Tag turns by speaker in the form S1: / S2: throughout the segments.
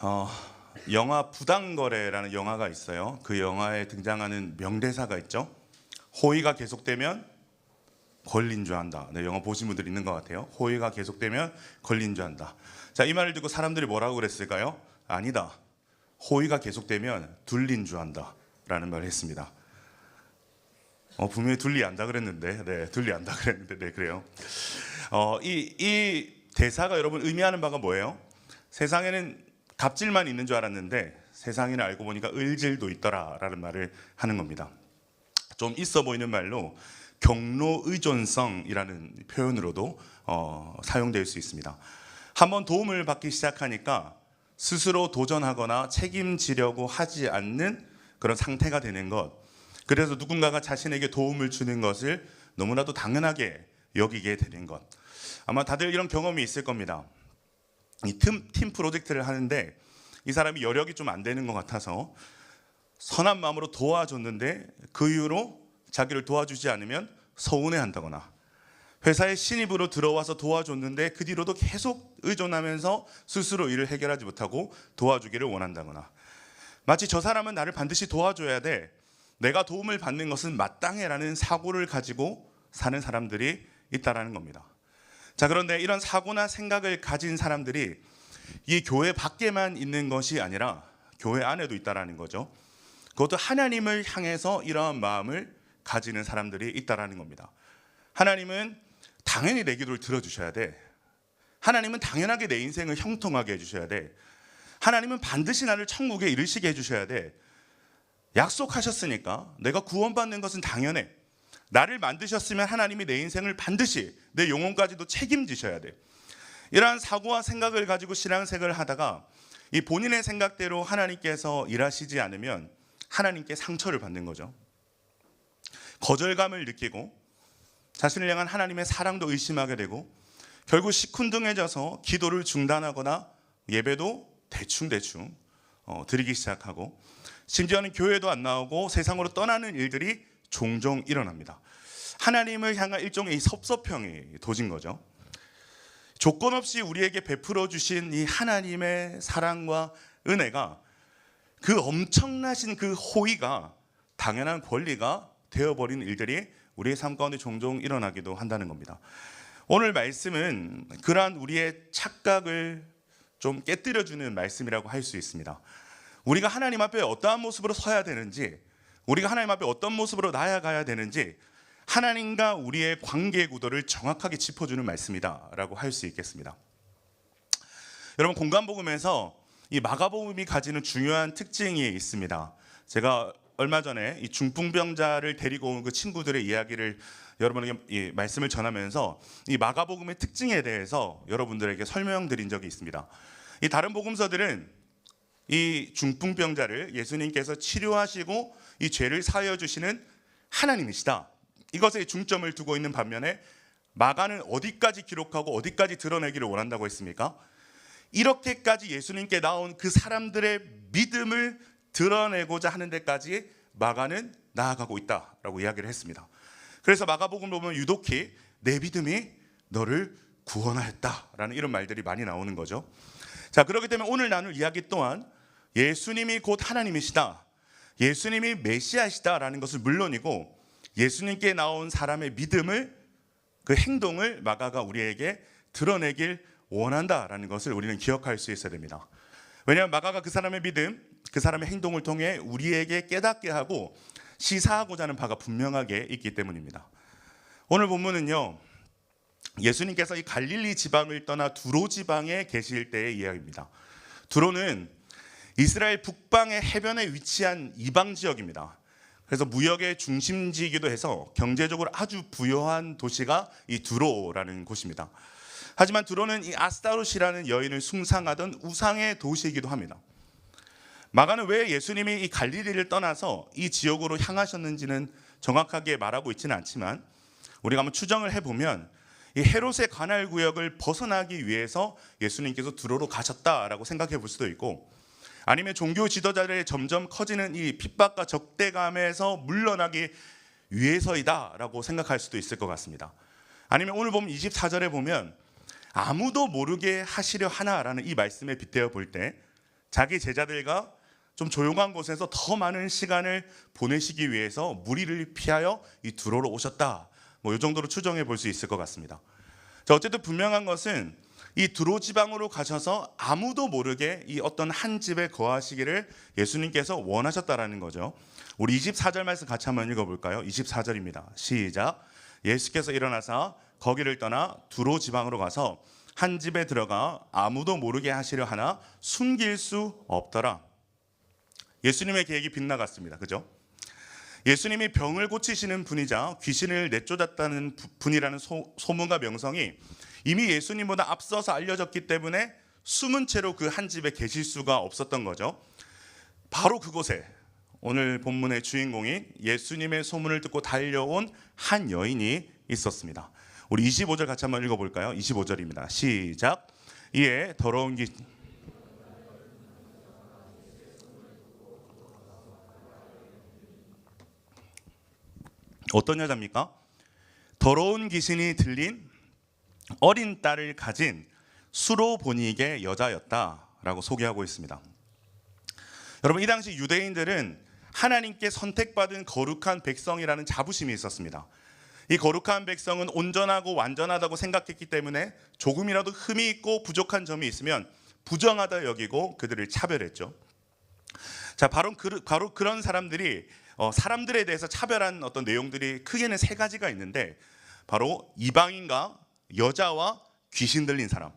S1: 어, 영화 부당거래라는 영화가 있어요. 그 영화에 등장하는 명대사가 있죠. 호의가 계속되면 걸린 줄 안다. 네, 영화 보신 분들 있는 것 같아요. 호의가 계속되면 걸린 줄 안다. 자, 이 말을 듣고 사람들이 뭐라고 그랬을까요? 아니다. 호의가 계속되면 둘린 줄 안다. 라는 말을 했습니다. 분명히 둘리 안다 그랬는데, 둘리 안다 그랬는데, 그래요. 이 대사가 여러분 의미하는 바가 뭐예요? 세상에는 갑질만 있는 줄 알았는데 세상에는 알고 보니까 을질도 있더라라는 말을 하는 겁니다. 좀 있어 보이는 말로 경로의존성이라는 표현으로도 사용될 수 있습니다. 한번 도움을 받기 시작하니까 스스로 도전하거나 책임지려고 하지 않는 그런 상태가 되는 것, 그래서 누군가가 자신에게 도움을 주는 것을 너무나도 당연하게 여기게 되는 것. 아마 다들 이런 경험이 있을 겁니다. 이 팀 프로젝트를 하는데 이 사람이 여력이 좀 안 되는 것 같아서 선한 마음으로 도와줬는데 그 이후로 자기를 도와주지 않으면 서운해한다거나, 회사에 신입으로 들어와서 도와줬는데 그 뒤로도 계속 의존하면서 스스로 일을 해결하지 못하고 도와주기를 원한다거나, 마치 저 사람은 나를 반드시 도와줘야 돼, 내가 도움을 받는 것은 마땅해라는 사고를 가지고 사는 사람들이 있다라는 겁니다. 자, 그런데 이런 사고나 생각을 가진 사람들이 이 교회 밖에만 있는 것이 아니라 교회 안에도 있다라는 거죠. 그것도 하나님을 향해서 이러한 마음을 가지는 사람들이 있다라는 겁니다. 하나님은 당연히 내 기도를 들어주셔야 돼. 하나님은 당연하게 내 인생을 형통하게 해주셔야 돼. 하나님은 반드시 나를 천국에 이르시게 해주셔야 돼. 약속하셨으니까 내가 구원받는 것은 당연해. 나를 만드셨으면 하나님이 내 인생을 반드시, 내 영혼까지도 책임지셔야 돼. 이러한 사고와 생각을 가지고 신앙생활을 하다가 이 본인의 생각대로 하나님께서 일하시지 않으면 하나님께 상처를 받는 거죠. 거절감을 느끼고 자신을 향한 하나님의 사랑도 의심하게 되고 결국 시큰둥해져서 기도를 중단하거나 예배도 대충 드리기 시작하고, 심지어는 교회도 안 나오고 세상으로 떠나는 일들이 종종 일어납니다. 하나님을 향한 일종의 이 섭섭형이 도진 거죠. 조건 없이 우리에게 베풀어 주신 이 하나님의 사랑과 은혜가, 그 엄청나신 그 호의가 당연한 권리가 되어버린 일들이 우리의 삶 가운데 종종 일어나기도 한다는 겁니다. 오늘 말씀은 그러한 우리의 착각을 좀 깨뜨려주는 말씀이라고 할 수 있습니다. 우리가 하나님 앞에 어떠한 모습으로 서야 되는지, 우리가 하나님 앞에 어떤 모습으로 나아가야 되는지, 하나님과 우리의 관계 구도를 정확하게 짚어주는 말씀이다라고 할 수 있겠습니다. 여러분, 공간복음에서 이 마가복음이 가지는 중요한 특징이 있습니다. 제가 얼마 전에 이 중풍병자를 데리고 온 그 친구들의 이야기를 여러분에게 이 말씀을 전하면서 이 마가복음의 특징에 대해서 여러분들에게 설명드린 적이 있습니다. 이 다른 복음서들은 이 중풍병자를 예수님께서 치료하시고 이 죄를 사하여 주시는 하나님이시다, 이것에 중점을 두고 있는 반면에 마가는 어디까지 기록하고 어디까지 드러내기를 원한다고 했습니까? 이렇게까지 예수님께 나온 그 사람들의 믿음을 드러내고자 하는 데까지 마가는 나아가고 있다라고 이야기를 했습니다. 그래서 마가복음을 보면 유독히 내 믿음이 너를 구원하였다라는 이런 말들이 많이 나오는 거죠. 자, 그렇기 때문에 오늘 나눌 이야기 또한 예수님이 곧 하나님이시다, 예수님이 메시아시다라는 것을 물론이고, 예수님께 나온 사람의 믿음을, 그 행동을 마가가 우리에게 드러내길 원한다라는 것을 우리는 기억할 수 있어야 됩니다. 왜냐하면 마가가 그 사람의 믿음, 그 사람의 행동을 통해 우리에게 깨닫게 하고 시사하고자 하는 바가 분명하게 있기 때문입니다. 오늘 본문은요, 예수님께서 이 갈릴리 지방을 떠나 두로 지방에 계실 때의 이야기입니다. 두로는 이스라엘 북방의 해변에 위치한 이방 지역입니다. 그래서 무역의 중심지이기도 해서 경제적으로 아주 부유한 도시가 이 두로라는 곳입니다. 하지만 두로는 이 아스타롯이라는 여인을 숭상하던 우상의 도시이기도 합니다. 마가는 왜 예수님이 이 갈릴리를 떠나서 이 지역으로 향하셨는지는 정확하게 말하고 있지는 않지만, 우리가 한번 추정을 해보면 이 헤롯의 관할 구역을 벗어나기 위해서 예수님께서 두로로 가셨다라고 생각해 볼 수도 있고, 아니면 종교 지도자들의 점점 커지는 이 핍박과 적대감에서 물러나기 위해서이다라고 생각할 수도 있을 것 같습니다. 아니면 오늘 보면 24절에 보면 아무도 모르게 하시려 하나라는 이 말씀에 빗대어 볼 때 자기 제자들과 좀 조용한 곳에서 더 많은 시간을 보내시기 위해서 무리를 피하여 이 두로로 오셨다. 이 정도로 추정해 볼 수 있을 것 같습니다. 자, 어쨌든 분명한 것은 이 두로 지방으로 가셔서 아무도 모르게 이 어떤 한 집에 거하시기를 예수님께서 원하셨다라는 거죠. 우리 24절 말씀 같이 한번 읽어볼까요? 24절입니다. 시작. 예수께서 일어나사 거기를 떠나 두로 지방으로 가서 한 집에 들어가 아무도 모르게 하시려 하나 숨길 수 없더라. 예수님의 계획이 빗나갔습니다. 그죠? 예수님이 병을 고치시는 분이자 귀신을 내쫓았다는 분이라는 소문과 명성이 이미 예수님보다 앞서서 알려졌기 때문에 숨은 채로 그 한 집에 계실 수가 없었던 거죠. 바로 그곳에 오늘 본문의 주인공인 예수님의 소문을 듣고 달려온 한 여인이 있었습니다. 우리 25절 같이 한번 읽어볼까요? 25절입니다. 시작. 이에 더러운 귀신 어떤 여자입니까? 더러운 귀신이 들린 어린 딸을 가진 수로보니게 여자였다라고 소개하고 있습니다. 여러분, 이 당시 유대인들은 하나님께 선택받은 거룩한 백성이라는 자부심이 있었습니다. 이 거룩한 백성은 온전하고 완전하다고 생각했기 때문에 조금이라도 흠이 있고 부족한 점이 있으면 부정하다 여기고 그들을 차별했죠. 자, 바로 그런 사람들이 사람들에 대해서 차별한 어떤 내용들이 크게는 세 가지가 있는데, 바로 이방인과 여자와 귀신 들린 사람.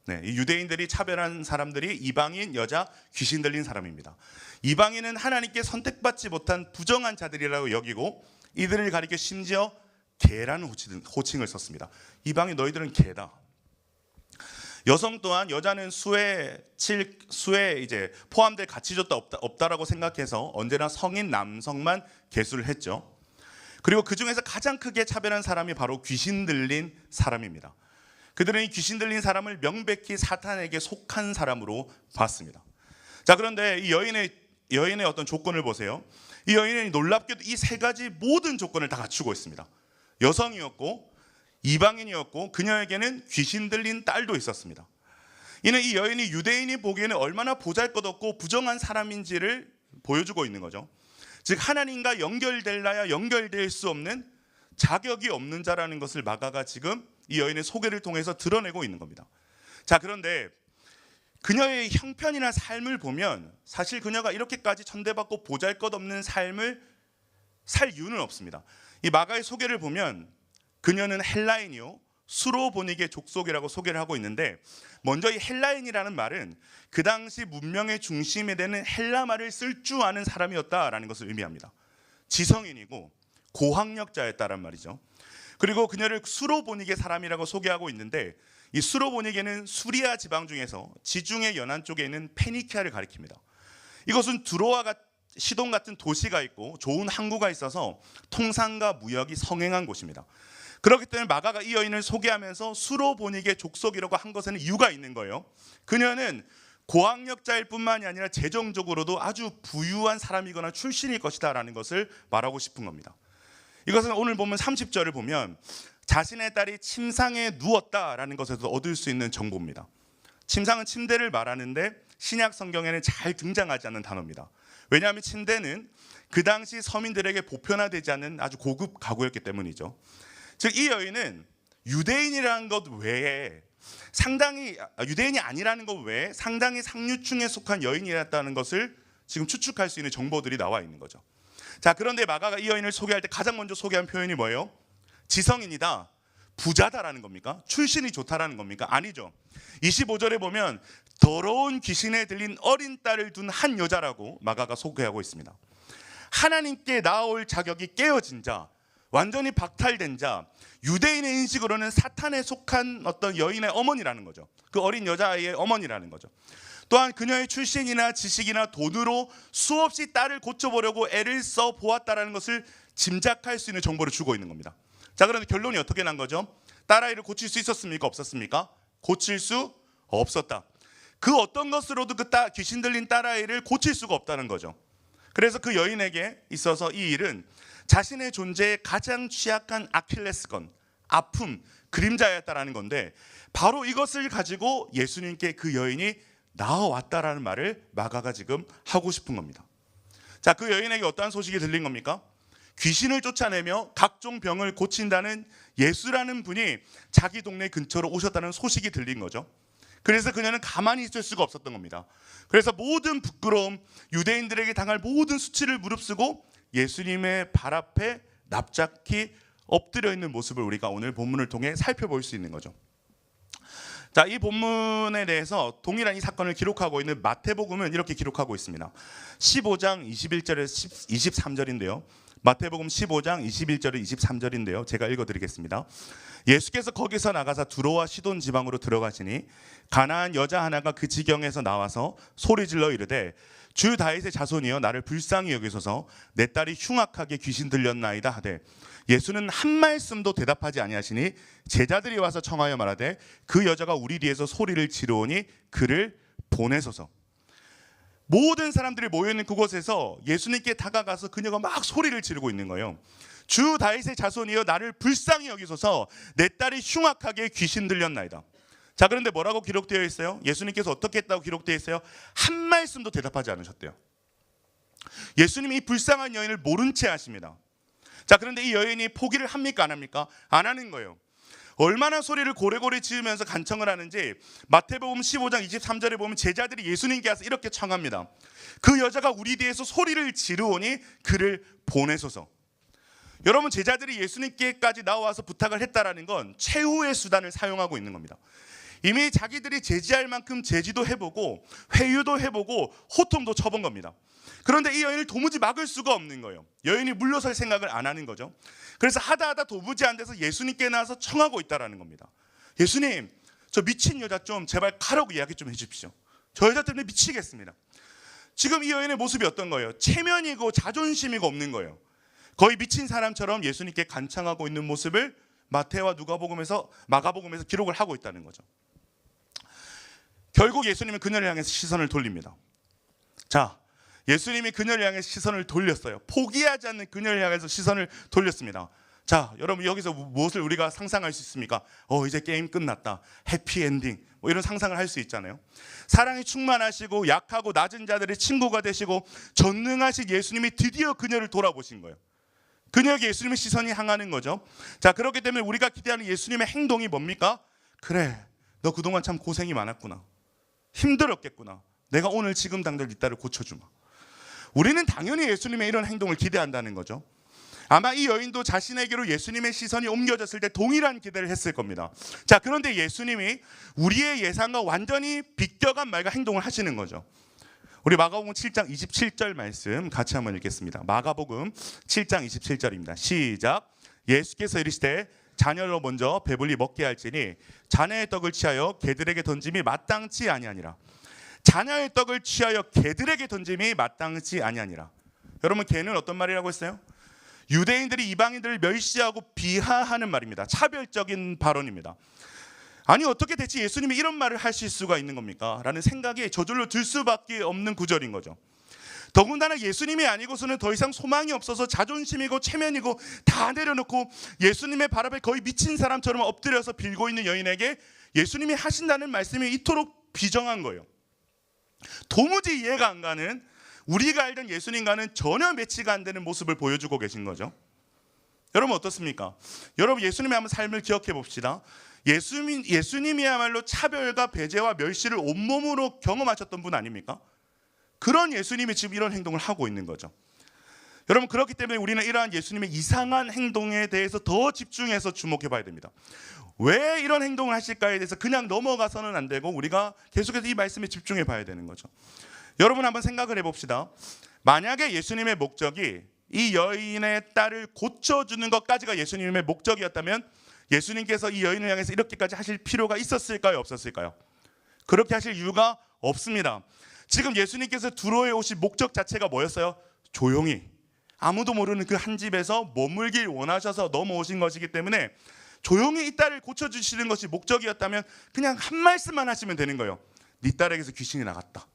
S1: 네, 이 유대인들이 차별한 사람들이 이방인, 여자, 귀신 들린 사람입니다. 이방인은 하나님께 선택받지 못한 부정한 자들이라고 여기고 이들을 가리켜 심지어 개라는 호칭을 썼습니다. 이방인 너희들은 개다. 여성 또한 여자는 수에 이제 포함될 가치조차 없다라고 생각해서 언제나 성인 남성만 계수를 했죠. 그리고 그 중에서 가장 크게 차별한 사람이 바로 귀신 들린 사람입니다. 그들은 이 귀신 들린 사람을 명백히 사탄에게 속한 사람으로 봤습니다. 자, 그런데 이 여인의 어떤 조건을 보세요. 이 여인은 놀랍게도 이 세 가지 모든 조건을 다 갖추고 있습니다. 여성이었고 이방인이었고 그녀에게는 귀신 들린 딸도 있었습니다. 이는 이 여인이 유대인이 보기에는 얼마나 보잘것없고 부정한 사람인지를 보여주고 있는 거죠. 즉 하나님과 연결될라야 연결될 수 없는 자격이 없는 자라는 것을 마가가 지금 이 여인의 소개를 통해서 드러내고 있는 겁니다. 자, 그런데 그녀의 형편이나 삶을 보면 사실 그녀가 이렇게까지 천대받고 보잘것없는 삶을 살 이유는 없습니다. 이 마가의 소개를 보면 그녀는 헬라인이요 수로보니게 족속이라고 소개를 하고 있는데, 먼저 이 헬라인이라는 말은 그 당시 문명의 중심에 되는 헬라말을 쓸 줄 아는 사람이었다라는 것을 의미합니다. 지성인이고 고학력자였다란 말이죠. 그리고 그녀를 수로보니게 사람이라고 소개하고 있는데, 이 수로보니게는 수리아 지방 중에서 지중해 연안 쪽에 있는 페니키아를 가리킵니다. 이것은 두로와 시돈 같은 도시가 있고 좋은 항구가 있어서 통상과 무역이 성행한 곳입니다. 그렇기 때문에 마가가 이 여인을 소개하면서 수로보니게 족속이라고 한 것에는 이유가 있는 거예요. 그녀는 고학력자일 뿐만이 아니라 재정적으로도 아주 부유한 사람이거나 출신일 것이다 라는 것을 말하고 싶은 겁니다. 이것은 오늘 보면 30절을 보면 자신의 딸이 침상에 누웠다라는 것에서 얻을 수 있는 정보입니다. 침상은 침대를 말하는데 신약 성경에는 잘 등장하지 않는 단어입니다. 왜냐하면 침대는 그 당시 서민들에게 보편화되지 않는 아주 고급 가구였기 때문이죠. 즉 이 여인은 유대인이라는 것 외에 유대인이 아니라는 것 외에 상당히 상류층에 속한 여인이었다는 것을 지금 추측할 수 있는 정보들이 나와 있는 거죠. 자, 그런데 마가가 이 여인을 소개할 때 가장 먼저 소개한 표현이 뭐예요? 지성인이다, 부자다라는 겁니까? 출신이 좋다라는 겁니까? 아니죠. 25절에 보면 더러운 귀신에 들린 어린 딸을 둔 한 여자라고 마가가 소개하고 있습니다. 하나님께 나아올 자격이 깨어진 자, 완전히 박탈된 자, 유대인의 인식으로는 사탄에 속한 어떤 여인의 어머니라는 거죠. 그 어린 여자아이의 어머니라는 거죠. 또한 그녀의 출신이나 지식이나 돈으로 수없이 딸을 고쳐보려고 애를 써 보았다라는 것을 짐작할 수 있는 정보를 주고 있는 겁니다. 자, 그런데 결론이 어떻게 난 거죠? 딸아이를 고칠 수 있었습니까? 없었습니까? 고칠 수 없었다. 그 어떤 것으로도 그 귀신 들린 딸아이를 고칠 수가 없다는 거죠. 그래서 그 여인에게 있어서 이 일은 자신의 존재에 가장 취약한 아킬레스건, 아픔, 그림자였다라는 건데, 바로 이것을 가지고 예수님께 그 여인이 나아왔다라는 말을 마가가 지금 하고 싶은 겁니다. 자, 그 여인에게 어떠한 소식이 들린 겁니까? 귀신을 쫓아내며 각종 병을 고친다는 예수라는 분이 자기 동네 근처로 오셨다는 소식이 들린 거죠. 그래서 그녀는 가만히 있을 수가 없었던 겁니다. 그래서 모든 부끄러움, 유대인들에게 당할 모든 수치를 무릅쓰고 예수님의 발 앞에 납작히 엎드려 있는 모습을 우리가 오늘 본문을 통해 살펴볼 수 있는 거죠. 자, 이 본문에 대해서 동일한 이 사건을 기록하고 있는 마태복음은 이렇게 기록하고 있습니다. 15장 21절에서 23절인데요. 마태복음 15장 21절에 23절인데요. 제가 읽어드리겠습니다. 예수께서 거기서 나가사 두로와 시돈 지방으로 들어가시니 가나안 여자 하나가 그 지경에서 나와서 소리질러 이르되 주 다윗의 자손이여 나를 불쌍히 여기소서 내 딸이 흉악하게 귀신 들렸나이다 하되 예수는 한 말씀도 대답하지 아니하시니 제자들이 와서 청하여 말하되 그 여자가 우리 뒤에서 소리를 지르오니 그를 보내소서. 모든 사람들이 모여있는 그곳에서 예수님께 다가가서 그녀가 막 소리를 지르고 있는 거예요. 주 다윗의 자손이여 나를 불쌍히 여기소서 내 딸이 흉악하게 귀신 들렸나이다. 자, 그런데 뭐라고 기록되어 있어요? 예수님께서 어떻게 했다고 기록되어 있어요? 한 말씀도 대답하지 않으셨대요. 예수님이 이 불쌍한 여인을 모른 채 하십니다. 자, 그런데 이 여인이 포기를 합니까 안 합니까? 안 하는 거예요. 얼마나 소리를 고래고래 지으면서 간청을 하는지 마태복음 15장 23절에 보면 제자들이 예수님께 와서 이렇게 청합니다. 그 여자가 우리 뒤에서 소리를 지르오니 그를 보내소서. 여러분, 제자들이 예수님께까지 나와서 부탁을 했다라는 건 최후의 수단을 사용하고 있는 겁니다. 이미 자기들이 제지할 만큼 제지도 해보고 회유도 해보고 호통도 쳐본 겁니다. 그런데 이 여인을 도무지 막을 수가 없는 거예요. 여인이 물러설 생각을 안 하는 거죠. 그래서 하다 도무지 안 돼서 예수님께 나와서 청하고 있다라는 겁니다. 예수님, 저 미친 여자 좀 제발 가라고 이야기 좀 해주십시오. 저 여자 때문에 미치겠습니다. 지금 이 여인의 모습이 어떤 거예요? 체면이고 자존심이고 없는 거예요. 거의 미친 사람처럼 예수님께 간청하고 있는 모습을 마태와 마가복음에서 기록을 하고 있다는 거죠. 결국 예수님은 그녀를 향해서 시선을 돌립니다. 자, 예수님이 그녀를 향해서 시선을 돌렸어요. 포기하지 않는 그녀를 향해서 시선을 돌렸습니다. 자, 여러분, 여기서 무엇을 우리가 상상할 수 있습니까? 이제 게임 끝났다, 해피엔딩, 뭐 이런 상상을 할 수 있잖아요. 사랑이 충만하시고 약하고 낮은 자들의 친구가 되시고 전능하신 예수님이 드디어 그녀를 돌아보신 거예요. 그녀에게 예수님의 시선이 향하는 거죠. 자, 그렇기 때문에 우리가 기대하는 예수님의 행동이 뭡니까? 그래, 너 그동안 참 고생이 많았구나, 힘들었겠구나, 내가 오늘 지금 당장 네 딸을 고쳐주마. 우리는 당연히 예수님의 이런 행동을 기대한다는 거죠. 아마 이 여인도 자신에게로 예수님의 시선이 옮겨졌을 때 동일한 기대를 했을 겁니다. 자, 그런데 예수님이 우리의 예상과 완전히 비껴간 말과 행동을 하시는 거죠. 우리 마가복음 7장 27절 말씀 같이 한번 읽겠습니다. 마가복음 7장 27절입니다. 시작. 예수께서 이르시되 자녀로 먼저 배불리 먹게 할지니 자녀의 떡을 취하여 개들에게 던짐이 마땅치 아니하니라. 자녀의 떡을 취하여 개들에게 던짐이 마땅치 아니하니라. 여러분, 개는 어떤 말이라고 했어요? 유대인들이 이방인들을 멸시하고 비하하는 말입니다. 차별적인 발언입니다. 아니, 어떻게 대체 예수님이 이런 말을 하실 수가 있는 겁니까? 라는 생각이 저절로 들 수밖에 없는 구절인 거죠. 더군다나 예수님이 아니고서는 더 이상 소망이 없어서 자존심이고 체면이고 다 내려놓고 예수님의 발 앞에 거의 미친 사람처럼 엎드려서 빌고 있는 여인에게 예수님이 하신다는 말씀이 이토록 비정한 거예요. 도무지 이해가 안 가는, 우리가 알던 예수님과는 전혀 매치가 안 되는 모습을 보여주고 계신 거죠. 여러분, 어떻습니까? 여러분, 예수님의 한번 삶을 기억해 봅시다. 예수님이야말로 차별과 배제와 멸시를 온몸으로 경험하셨던 분 아닙니까? 그런 예수님이 지금 이런 행동을 하고 있는 거죠. 여러분, 그렇기 때문에 우리는 이러한 예수님의 이상한 행동에 대해서 더 집중해서 주목해 봐야 됩니다. 왜 이런 행동을 하실까에 대해서 그냥 넘어가서는 안 되고 우리가 계속해서 이 말씀에 집중해 봐야 되는 거죠. 여러분, 한번 생각을 해봅시다. 만약에 예수님의 목적이 이 여인의 딸을 고쳐주는 것까지가 예수님의 목적이었다면 예수님께서 이 여인을 향해서 이렇게까지 하실 필요가 있었을까요? 없었을까요? 그렇게 하실 이유가 없습니다. 지금 예수님께서 두로에 오신 목적 자체가 뭐였어요? 조용히, 아무도 모르는 그 한 집에서 머물길 원하셔서 넘어오신 것이기 때문에 조용히 이 딸을 고쳐주시는 것이 목적이었다면 그냥 한 말씀만 하시면 되는 거예요. 네 딸에게서 귀신이 나갔다.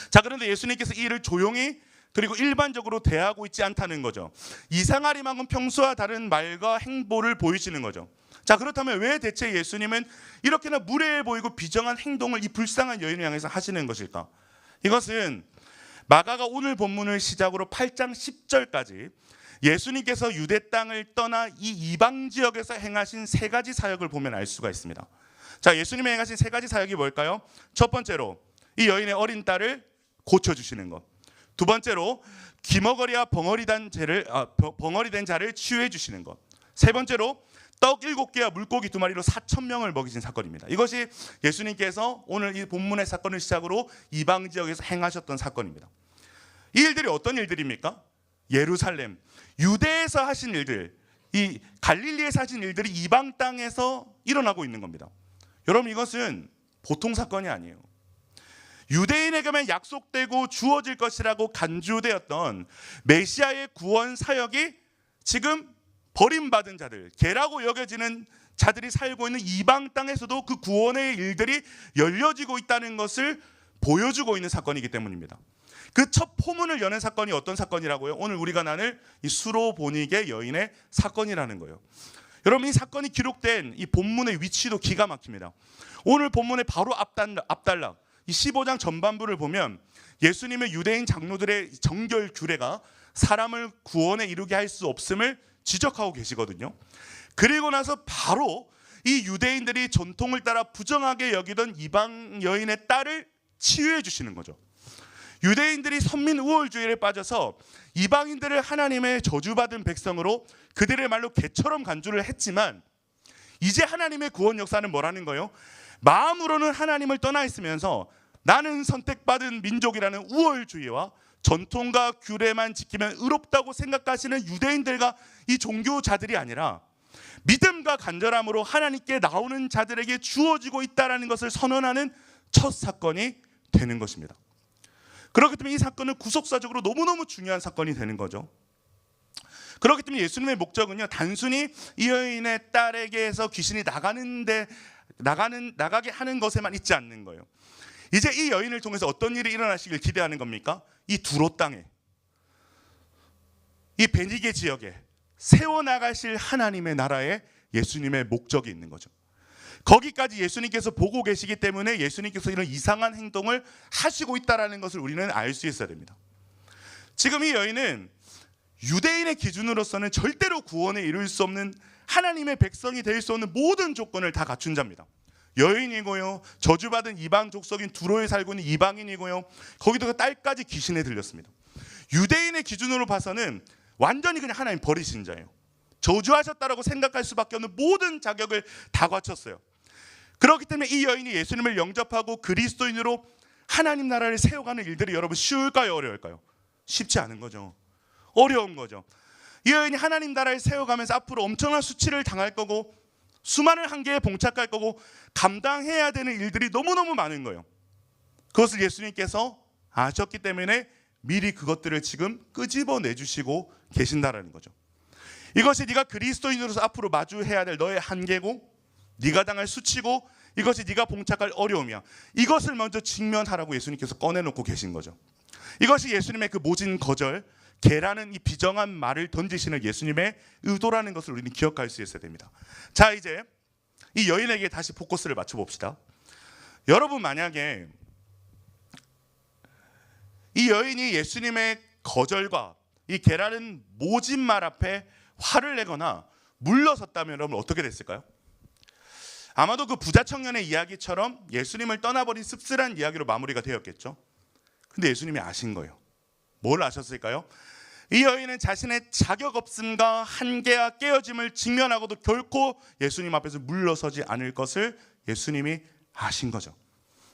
S1: 자, 그런데 예수님께서 이 일을 조용히 그리고 일반적으로 대하고 있지 않다는 거죠. 이상하리만큼 평소와 다른 말과 행보를 보이시는 거죠. 자, 그렇다면 왜 대체 예수님은 이렇게나 무례해 보이고 비정한 행동을 이 불쌍한 여인을 향해서 하시는 것일까? 이것은 마가가 오늘 본문을 시작으로 8장 10절까지 예수님께서 유대 땅을 떠나 이 이방 지역에서 행하신 세 가지 사역을 보면 알 수가 있습니다. 자, 예수님이 행하신 세 가지 사역이 뭘까요? 첫 번째로 이 여인의 어린 딸을 고쳐주시는 것. 두 번째로 기머거리와 벙어리 된 자를 치유해 주시는 것. 세 번째로 떡 7개와 물고기 2마리로 4,000명을 먹이신 사건입니다. 이것이 예수님께서 오늘 이 본문의 사건을 시작으로 이방 지역에서 행하셨던 사건입니다. 이 일들이 어떤 일들입니까? 예루살렘, 유대에서 하신 일들, 이 갈릴리에서 하신 일들이 이방 땅에서 일어나고 있는 겁니다. 여러분, 이것은 보통 사건이 아니에요. 유대인에게만 약속되고 주어질 것이라고 간주되었던 메시아의 구원 사역이 지금 버림받은 자들, 개라고 여겨지는 자들이 살고 있는 이방 땅에서도 그 구원의 일들이 열려지고 있다는 것을 보여주고 있는 사건이기 때문입니다. 그 첫 포문을 여는 사건이 어떤 사건이라고요? 오늘 우리가 나눌 이 수로보니게 여인의 사건이라는 거예요. 여러분, 이 사건이 기록된 이 본문의 위치도 기가 막힙니다. 오늘 본문의 바로 앞단락 이 15장 전반부를 보면 예수님의 유대인 장로들의 정결 규례가 사람을 구원에 이르게 할 수 없음을 지적하고 계시거든요. 그리고 나서 바로 이 유대인들이 전통을 따라 부정하게 여기던 이방 여인의 딸을 치유해 주시는 거죠. 유대인들이 선민 우월주의에 빠져서 이방인들을 하나님의 저주받은 백성으로 그들의 말로 개처럼 간주를 했지만, 이제 하나님의 구원 역사는 뭐라는 거예요? 마음으로는 하나님을 떠나 있으면서 나는 선택받은 민족이라는 우월주의와 전통과 규례만 지키면 의롭다고 생각하시는 유대인들과 이 종교자들이 아니라 믿음과 간절함으로 하나님께 나오는 자들에게 주어지고 있다는 것을 선언하는 첫 사건이 되는 것입니다. 그렇기 때문에 이 사건은 구속사적으로 너무너무 중요한 사건이 되는 거죠. 그렇기 때문에 예수님의 목적은요, 단순히 이 여인의 딸에게서 귀신이 나가게 하는 것에만 있지 않는 거예요. 이제 이 여인을 통해서 어떤 일이 일어나시길 기대하는 겁니까? 이 두로 땅에, 이 베니게 지역에 세워나가실 하나님의 나라에 예수님의 목적이 있는 거죠. 거기까지 예수님께서 보고 계시기 때문에 예수님께서 이런 이상한 행동을 하시고 있다는 것을 우리는 알 수 있어야 됩니다. 지금 이 여인은 유대인의 기준으로서는 절대로 구원에 이룰 수 없는, 하나님의 백성이 될 수 없는 모든 조건을 다 갖춘 자입니다. 여인이고요, 저주받은 이방 족속인 두로에 살고 있는 이방인이고요, 거기다가 딸까지 귀신에 들렸습니다. 유대인의 기준으로 봐서는 완전히 그냥 하나님 버리신 자예요. 저주하셨다라고 생각할 수밖에 없는 모든 자격을 다 갖췄어요. 그렇기 때문에 이 여인이 예수님을 영접하고 그리스도인으로 하나님 나라를 세워가는 일들이 여러분 쉬울까요, 어려울까요? 쉽지 않은 거죠. 어려운 거죠. 이 여인이 하나님 나라를 세워가면서 앞으로 엄청난 수치를 당할 거고 수많은 한계에 봉착할 거고 감당해야 되는 일들이 너무너무 많은 거예요. 그것을 예수님께서 아셨기 때문에 미리 그것들을 지금 끄집어내 주시고 계신다라는 거죠. 이것이 네가 그리스도인으로서 앞으로 마주해야 될 너의 한계고, 네가 당할 수치고, 이것이 네가 봉착할 어려움이야. 이것을 먼저 직면하라고 예수님께서 꺼내놓고 계신 거죠. 이것이 예수님의 그 모진 거절, 개라는 이 비정한 말을 던지시는 예수님의 의도라는 것을 우리는 기억할 수 있어야 됩니다. 자, 이제 이 여인에게 다시 포커스를 맞춰봅시다. 여러분, 만약에 이 여인이 예수님의 거절과 이 개라는 모진 말 앞에 화를 내거나 물러섰다면 여러분 어떻게 됐을까요? 아마도 그 부자 청년의 이야기처럼 예수님을 떠나버린 씁쓸한 이야기로 마무리가 되었겠죠. 근데 예수님이 아신 거예요. 뭘 아셨을까요? 이 여인은 자신의 자격 없음과 한계와 깨어짐을 직면하고도 결코 예수님 앞에서 물러서지 않을 것을 예수님이 아신 거죠.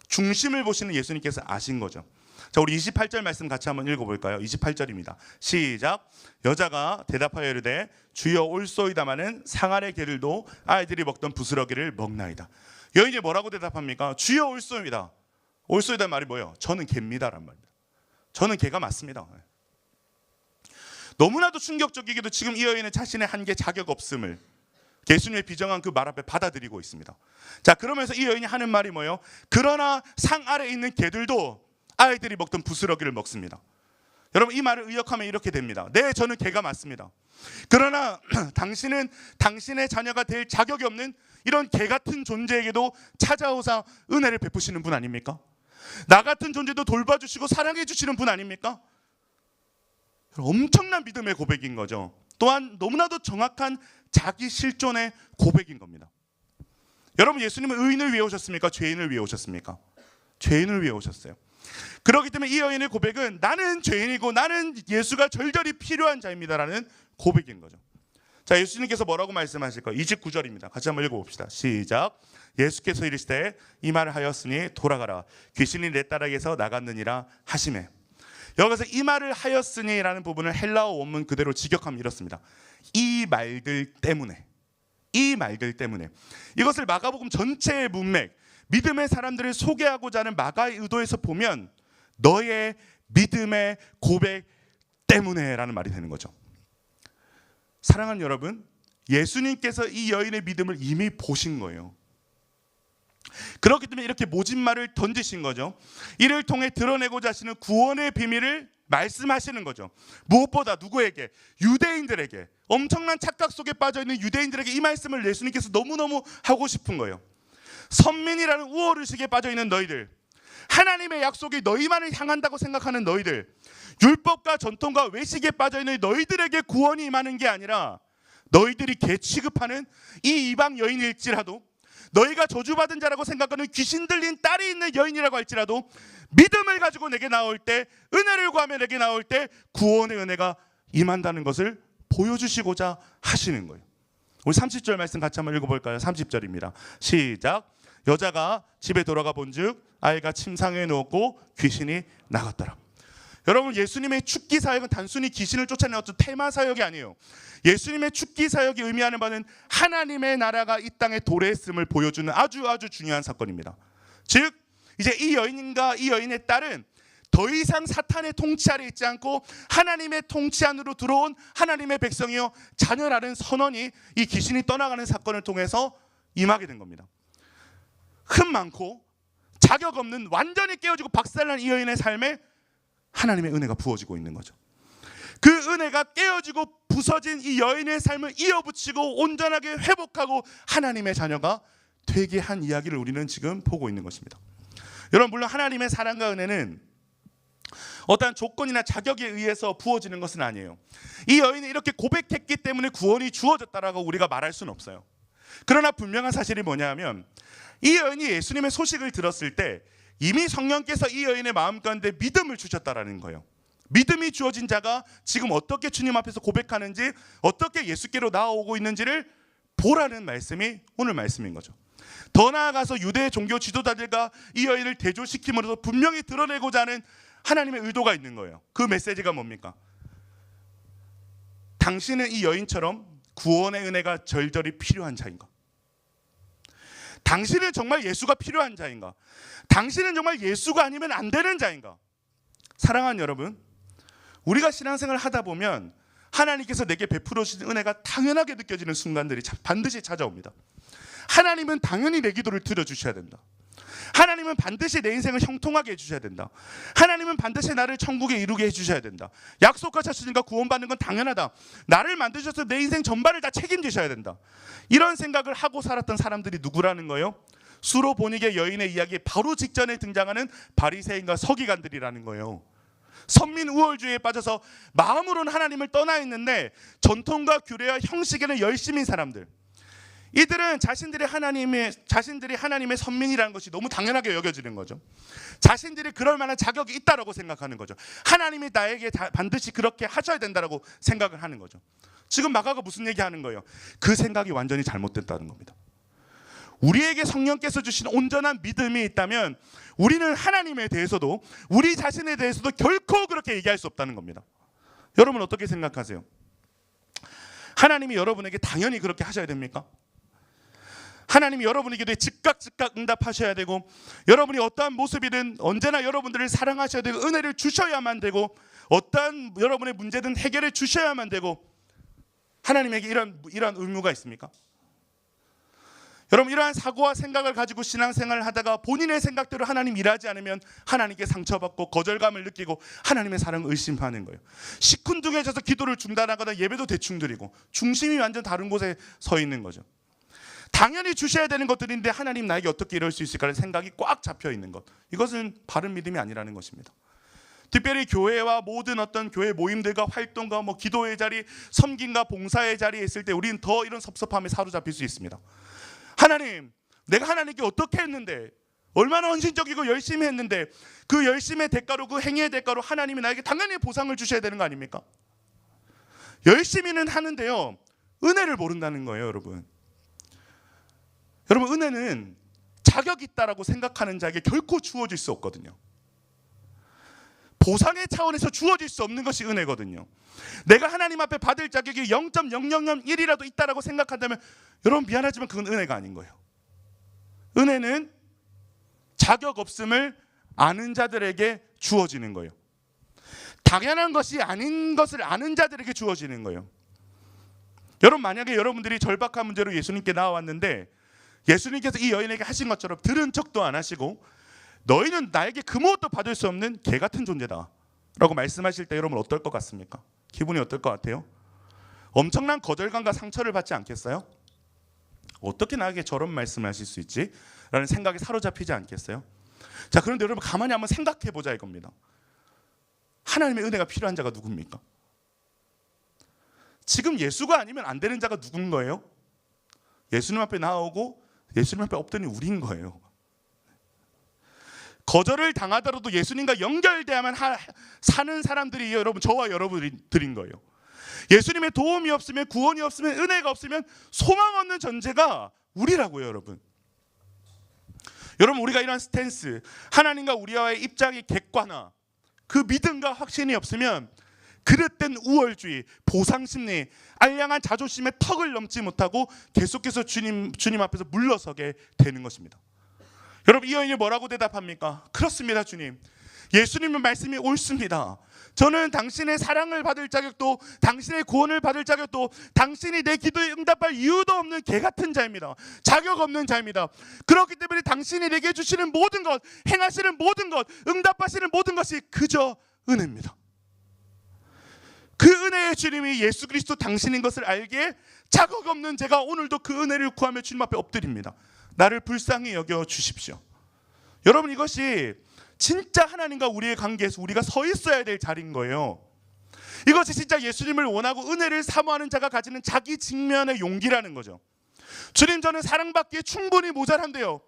S1: 중심을 보시는 예수님께서 아신 거죠. 자, 우리 28절 말씀 같이 한번 읽어볼까요? 28절입니다. 시작. 여자가 대답하여 이르되 주여 올소이다마는 상아의 개들도 아이들이 먹던 부스러기를 먹나이다. 여인이 뭐라고 대답합니까? 주여 올소이다. 올소이다 말이 뭐예요? 저는 개입니다란 말입니다. 저는 개가 맞습니다. 너무나도 충격적이게도 지금 이 여인은 자신의 한계, 자격 없음을 예수님의 비정한 그 말 앞에 받아들이고 있습니다. 자, 그러면서 이 여인이 하는 말이 뭐예요? 그러나 상 아래에 있는 개들도 아이들이 먹던 부스러기를 먹습니다. 여러분 이 말을 의역하면 이렇게 됩니다. 네, 저는 개가 맞습니다. 그러나 당신은 당신의 자녀가 될 자격이 없는 이런 개 같은 존재에게도 찾아오사 은혜를 베푸시는 분 아닙니까? 나 같은 존재도 돌봐주시고 사랑해 주시는 분 아닙니까? 엄청난 믿음의 고백인 거죠. 또한 너무나도 정확한 자기 실존의 고백인 겁니다. 여러분, 예수님은 의인을 위해 오셨습니까? 죄인을 위해 오셨습니까? 죄인을 위해 오셨어요. 그렇기 때문에 이 여인의 고백은 나는 죄인이고 나는 예수가 절절히 필요한 자입니다라는 고백인 거죠. 자, 예수님께서 뭐라고 말씀하실까요? 29절입니다. 같이 한번 읽어봅시다. 시작. 예수께서 이르시되 이 말을 하였으니 돌아가라. 귀신이 내 딸에게서 나갔느니라 하시매. 여기서 이 말을 하였으니라는 부분을 헬라어 원문 그대로 직역하면 이렇습니다. 이 말들 때문에, 이 말들 때문에. 이것을 마가복음 전체의 문맥, 믿음의 사람들을 소개하고자 하는 마가의 의도에서 보면 너의 믿음의 고백 때문에라는 말이 되는 거죠. 사랑하는 여러분, 예수님께서 이 여인의 믿음을 이미 보신 거예요. 그렇기 때문에 이렇게 모진말을 던지신 거죠. 이를 통해 드러내고자 하시는 구원의 비밀을 말씀하시는 거죠. 무엇보다 누구에게? 유대인들에게, 엄청난 착각 속에 빠져있는 유대인들에게 이 말씀을 예수님께서 너무너무 하고 싶은 거예요. 선민이라는 우월의식에 빠져있는 너희들, 하나님의 약속이 너희만을 향한다고 생각하는 너희들, 율법과 전통과 외식에 빠져있는 너희들에게 구원이 임하는 게 아니라 너희들이 개 취급하는 이 이방 여인일지라도, 너희가 저주받은 자라고 생각하는 귀신 들린 딸이 있는 여인이라고 할지라도 믿음을 가지고 내게 나올 때, 은혜를 구하며 내게 나올 때 구원의 은혜가 임한다는 것을 보여주시고자 하시는 거예요. 우리 30절 말씀 같이 한번 읽어볼까요? 30절입니다. 시작. 여자가 집에 돌아가 본즉 아이가 침상에 누웠고 귀신이 나갔더라. 여러분, 예수님의 축기 사역은 단순히 귀신을 쫓아내는 어떤 테마 사역이 아니에요. 예수님의 축기 사역이 의미하는 바는 하나님의 나라가 이 땅에 도래했음을 보여주는 아주 중요한 사건입니다. 즉 이제 이 여인과 이 여인의 딸은 더 이상 사탄의 통치 아래 있지 않고 하나님의 통치 안으로 들어온 하나님의 백성이요 자녀라는 선언이 이 귀신이 떠나가는 사건을 통해서 임하게 된 겁니다. 흠 많고 자격 없는 완전히 깨어지고 박살난 이 여인의 삶에 하나님의 은혜가 부어지고 있는 거죠. 그 은혜가 깨어지고 부서진 이 여인의 삶을 이어붙이고 온전하게 회복하고 하나님의 자녀가 되게 한 이야기를 우리는 지금 보고 있는 것입니다. 여러분, 물론 하나님의 사랑과 은혜는 어떠한 조건이나 자격에 의해서 부어지는 것은 아니에요. 이 여인이 이렇게 고백했기 때문에 구원이 주어졌다라고 우리가 말할 수는 없어요. 그러나 분명한 사실이 뭐냐면 이 여인이 예수님의 소식을 들었을 때 이미 성령께서 이 여인의 마음 가운데 믿음을 주셨다라는 거예요. 믿음이 주어진 자가 지금 어떻게 주님 앞에서 고백하는지, 어떻게 예수께로 나아오고 있는지를 보라는 말씀이 오늘 말씀인 거죠. 더 나아가서 유대 종교 지도자들과 이 여인을 대조시킴으로써 분명히 드러내고자 하는 하나님의 의도가 있는 거예요. 그 메시지가 뭡니까? 당신은 이 여인처럼 구원의 은혜가 절절히 필요한 자인가? 당신은 정말 예수가 필요한 자인가? 당신은 정말 예수가 아니면 안 되는 자인가? 사랑하는 여러분, 우리가 신앙생활을 하다 보면 하나님께서 내게 베풀어 주신 은혜가 당연하게 느껴지는 순간들이 반드시 찾아옵니다. 하나님은 당연히 내 기도를 들어주셔야 된다. 하나님은 반드시 내 인생을 형통하게 해주셔야 된다. 하나님은 반드시 나를 천국에 이루게 해주셔야 된다. 약속하셨으니까 구원받는 건 당연하다. 나를 만드셔서 내 인생 전반을 다 책임지셔야 된다. 이런 생각을 하고 살았던 사람들이 누구라는 거예요? 수로보니게 여인의 이야기에 바로 직전에 등장하는 바리새인과 서기관들이라는 거예요. 선민 우월주의에 빠져서 마음으로는 하나님을 떠나 있는데 전통과 규례와 형식에는 열심인 사람들, 이들은 자신들이 하나님의 선민이라는 것이 너무 당연하게 여겨지는 거죠. 자신들이 그럴 만한 자격이 있다라고 생각하는 거죠. 하나님이 나에게 반드시 그렇게 하셔야 된다라고 생각을 하는 거죠. 지금 마가가 무슨 얘기하는 거예요? 그 생각이 완전히 잘못됐다는 겁니다. 우리에게 성령께서 주신 온전한 믿음이 있다면 우리는 하나님에 대해서도 우리 자신에 대해서도 결코 그렇게 얘기할 수 없다는 겁니다. 여러분 어떻게 생각하세요? 하나님이 여러분에게 당연히 그렇게 하셔야 됩니까? 하나님이 여러분에게 즉각 응답하셔야 되고, 여러분이 어떠한 모습이든 언제나 여러분들을 사랑하셔야 되고 은혜를 주셔야만 되고, 어떠한 여러분의 문제든 해결해 주셔야만 되고, 하나님에게 이런 의무가 있습니까? 여러분, 이러한 사고와 생각을 가지고 신앙생활을 하다가 본인의 생각대로 하나님 일하지 않으면 하나님께 상처받고 거절감을 느끼고 하나님의 사랑을 의심하는 거예요. 시큰둥해져서 기도를 중단하거나 예배도 대충 드리고 중심이 완전 다른 곳에 서 있는 거죠. 당연히 주셔야 되는 것들인데 하나님 나에게 어떻게 이럴 수 있을까라는 생각이 꽉 잡혀 있는 것, 이것은 바른 믿음이 아니라는 것입니다. 특별히 교회와 모든 어떤 교회 모임들과 활동과 기도의 자리, 섬김과 봉사의 자리에 있을 때 우리는 더 이런 섭섭함에 사로잡힐 수 있습니다. 하나님, 내가 하나님께 어떻게 했는데, 얼마나 헌신적이고 열심히 했는데 그 열심의 대가로, 그 행위의 대가로 하나님이 나에게 당연히 보상을 주셔야 되는 거 아닙니까? 열심히는 하는데요, 은혜를 모른다는 거예요. 여러분, 은혜는 자격 있다라고 생각하는 자에게 결코 주어질 수 없거든요. 보상의 차원에서 주어질 수 없는 것이 은혜거든요. 내가 하나님 앞에 받을 자격이 0.0001이라도 있다라고 생각한다면 여러분, 미안하지만 그건 은혜가 아닌 거예요. 은혜는 자격 없음을 아는 자들에게 주어지는 거예요. 당연한 것이 아닌 것을 아는 자들에게 주어지는 거예요. 여러분, 만약에 여러분들이 절박한 문제로 예수님께 나와왔는데 예수님께서 이 여인에게 하신 것처럼 들은 척도 안 하시고 너희는 나에게 그 무엇도 받을 수 없는 개 같은 존재다 라고 말씀하실 때 여러분 어떨 것 같습니까? 기분이 어떨 것 같아요? 엄청난 거절감과 상처를 받지 않겠어요? 어떻게 나에게 저런 말씀을 하실 수 있지? 라는 생각에 사로잡히지 않겠어요? 자, 그런데 여러분 가만히 한번 생각해 보자 이겁니다. 하나님의 은혜가 필요한 자가 누굽니까? 지금 예수가 아니면 안 되는 자가 누군 거예요? 예수님 앞에 나오고 예수님 앞에 엎드린 우리인 거예요. 거절을 당하더라도 예수님과 연결돼야만 사는 사람들이 여러분, 저와 여러분들인 거예요. 예수님의 도움이 없으면, 구원이 없으면, 은혜가 없으면 소망 없는 존재가 우리라고요. 여러분, 우리가 이런 스탠스, 하나님과 우리와의 입장이 객관화, 그 믿음과 확신이 없으면 그릇된 우월주의, 보상심리, 알량한 자존심의 턱을 넘지 못하고 계속해서 주님 앞에서 물러서게 되는 것입니다. 여러분, 이 여인이 뭐라고 대답합니까? 그렇습니다, 주님. 예수님의 말씀이 옳습니다. 저는 당신의 사랑을 받을 자격도, 당신의 구원을 받을 자격도, 당신이 내 기도에 응답할 이유도 없는 개 같은 자입니다. 자격 없는 자입니다. 그렇기 때문에 당신이 내게 주시는 모든 것, 행하시는 모든 것, 응답하시는 모든 것이 그저 은혜입니다. 그 은혜의 주님이 예수 그리스도 당신인 것을 알기에 자격 없는 제가 오늘도 그 은혜를 구하며 주님 앞에 엎드립니다. 나를 불쌍히 여겨 주십시오. 여러분, 이것이 진짜 하나님과 우리의 관계에서 우리가 서 있어야 될 자리인 거예요. 이것이 진짜 예수님을 원하고 은혜를 사모하는 자가 가지는 자기 직면의 용기라는 거죠. 주님, 저는 사랑받기에 충분히 모자란데요,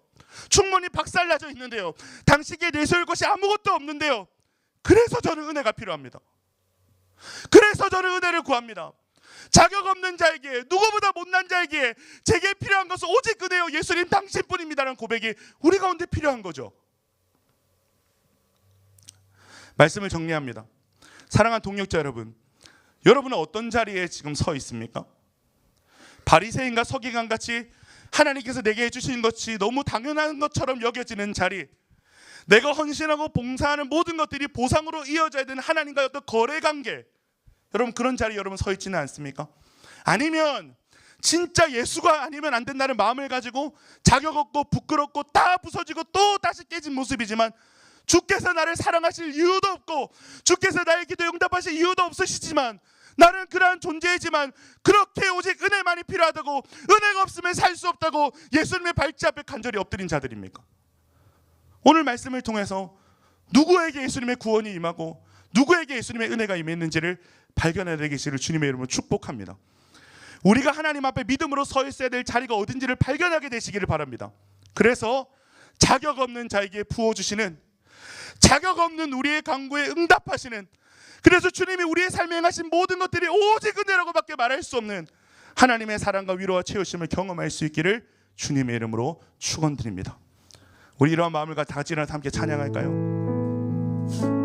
S1: 충분히 박살나져 있는데요, 당신께 내세울 것이 아무것도 없는데요, 그래서 저는 은혜가 필요합니다. 그래서 저는 은혜를 구합니다. 자격 없는 자에게, 누구보다 못난 자에게 제게 필요한 것은 오직 은혜요, 예수님 당신뿐입니다라는 고백이 우리 가운데 필요한 거죠. 말씀을 정리합니다. 사랑하는 동역자 여러분, 여러분은 어떤 자리에 지금 서 있습니까? 바리새인과 서기관 같이 하나님께서 내게 해주신 것이 너무 당연한 것처럼 여겨지는 자리, 내가 헌신하고 봉사하는 모든 것들이 보상으로 이어져야 되는 하나님과의 어떤 거래관계, 여러분 그런 자리에 여러분 서 있지는 않습니까? 아니면 진짜 예수가 아니면 안 된다는 마음을 가지고 자격 없고 부끄럽고 다 부서지고 또 다시 깨진 모습이지만 주께서 나를 사랑하실 이유도 없고 주께서 나의 기도에 응답하실 이유도 없으시지만 나는 그러한 존재이지만 그렇게 오직 은혜만이 필요하다고, 은혜가 없으면 살 수 없다고 예수님의 발치 앞에 간절히 엎드린 자들입니까? 오늘 말씀을 통해서 누구에게 예수님의 구원이 임하고 누구에게 예수님의 은혜가 임했는지를 발견해야 되기를 주님의 이름으로 축복합니다. 우리가 하나님 앞에 믿음으로 서 있어야 될 자리가 어딘지를 발견하게 되시기를 바랍니다. 그래서 자격 없는 자에게 부어주시는, 자격 없는 우리의 간구에 응답하시는, 그래서 주님이 우리의 삶에 행하신 모든 것들이 오직 은혜라고밖에 말할 수 없는 하나님의 사랑과 위로와 채우심을 경험할 수 있기를 주님의 이름으로 축원드립니다. 우리 이러한 마음을 가지고 다 같이 일어나서 함께 찬양할까요?